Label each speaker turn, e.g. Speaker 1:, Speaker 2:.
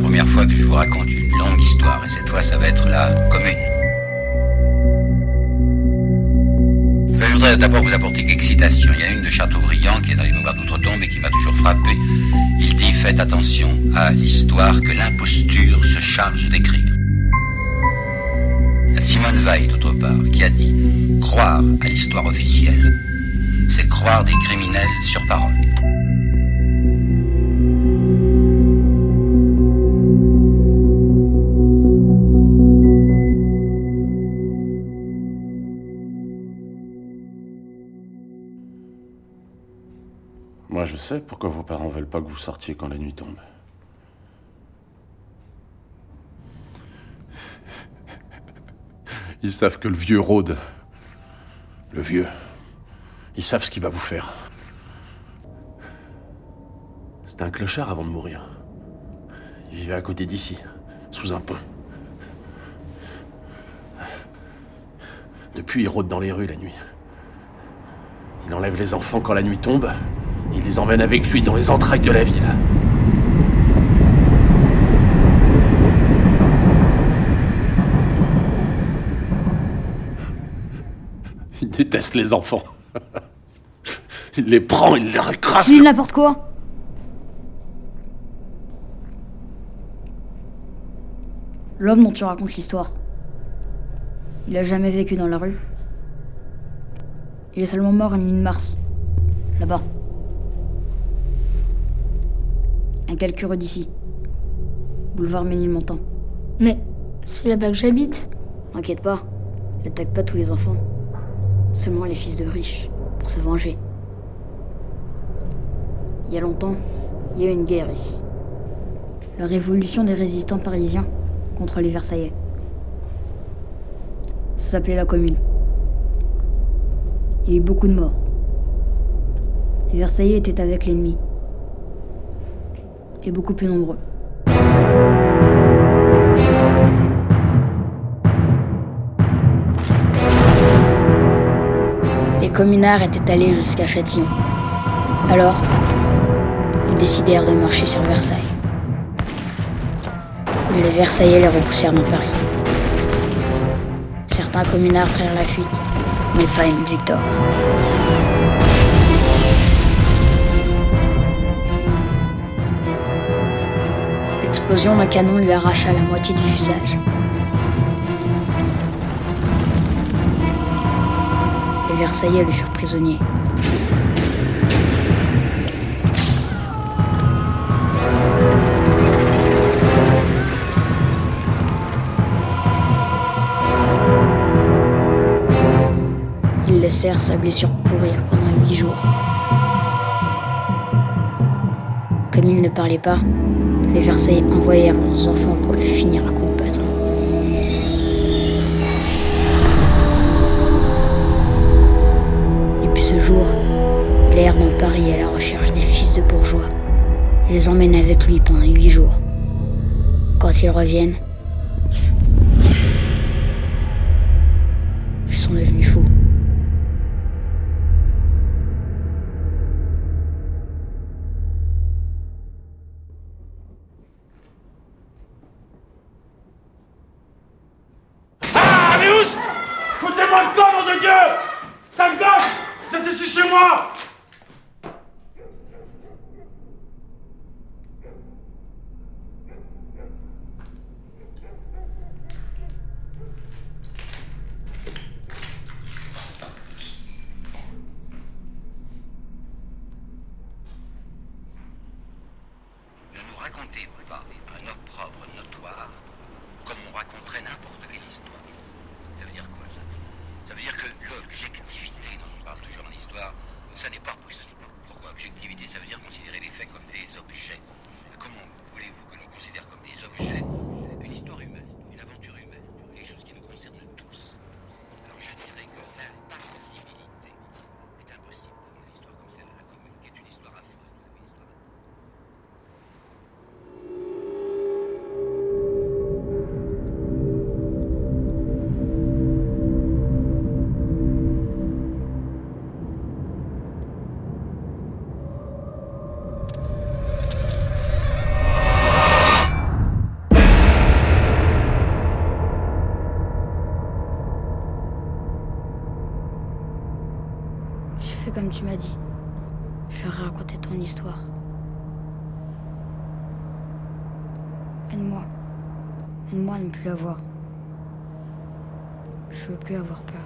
Speaker 1: première fois que je vous raconte une longue histoire, et cette fois, ça va être la commune. Je voudrais d'abord vous apporter quelques citations. Il y en a une de Chateaubriand qui est dans les Mémoires d'Outre-Tombe et qui m'a toujours frappé. Il dit « Faites attention à l'histoire que l'imposture se charge d'écrire ». Il y a Simone Weil, d'autre part, qui a dit « Croire à l'histoire officielle, c'est croire des criminels sur parole ».
Speaker 2: Moi, je sais pourquoi vos parents veulent pas que vous sortiez quand la nuit tombe. Ils savent que le vieux rôde. Le vieux. Ils savent ce qu'il va vous faire. C'était un clochard avant de mourir. Il vivait à côté d'ici, sous un pont. Depuis, il rôde dans les rues la nuit. Il enlève les enfants quand la nuit tombe. Il les emmène avec lui dans les entrailles de la ville. Il déteste les enfants. Il les prend, il les écrase.
Speaker 3: Dis n'importe quoi. L'homme dont tu racontes l'histoire, il a jamais vécu dans la rue. Il est seulement mort une nuit de mars, là-bas. À quelques rues d'ici. Boulevard Ménilmontant.
Speaker 4: Mais c'est là-bas que j'habite.
Speaker 3: T'inquiète pas, il attaque pas tous les enfants. Seulement les fils de riches, pour se venger. Il y a longtemps, il y a eu une guerre ici. La révolution des résistants parisiens contre les Versaillais. Ça s'appelait la Commune. Il y a eu beaucoup de morts. Les Versaillais étaient avec l'ennemi. Et beaucoup plus nombreux. Les communards étaient allés jusqu'à Châtillon. Alors, ils décidèrent de marcher sur Versailles. Mais les Versaillais les repoussèrent dans Paris. Certains communards prirent la fuite, mais pas Émile Victor. L'explosion d'un canon lui arracha la moitié du visage. Les Versaillais le furent prisonnier. Ils laissèrent sa blessure pourrir pendant 8 jours. Comme il ne parlait pas, les Versaillais envoyèrent leurs enfants pour le finir à coups de bâton. Depuis ce jour, il erre dans Paris à la recherche des fils de bourgeois. Il les emmène avec lui pendant 8 jours. Quand ils reviennent, ils sont devenus fous.
Speaker 5: Foutez-moi le camp, nom de Dieu! Sale gosse! Vous êtes ici chez moi!
Speaker 1: Ne nous racontez pas un opprobre notoire comme on raconterait n'importe quelle histoire. Ça veut dire quoi, ça? Ça veut dire que l'objectivité dont on parle toujours en histoire, ça n'est pas possible. Pourquoi objectivité? Ça veut dire considérer les faits comme des objets. Comment voulez-vous que l'on considère comme des objets une histoire humaine, une aventure humaine, les choses qui nous concernent tous? Alors je dirais que l'impassibilité est impossible dans une histoire comme celle de la Commune, qui est une histoire affreuse.
Speaker 3: fait comme tu m'as dit. Je leur ai raconté ton histoire. Aide-moi. Aide-moi à ne plus avoir. Je veux plus avoir peur.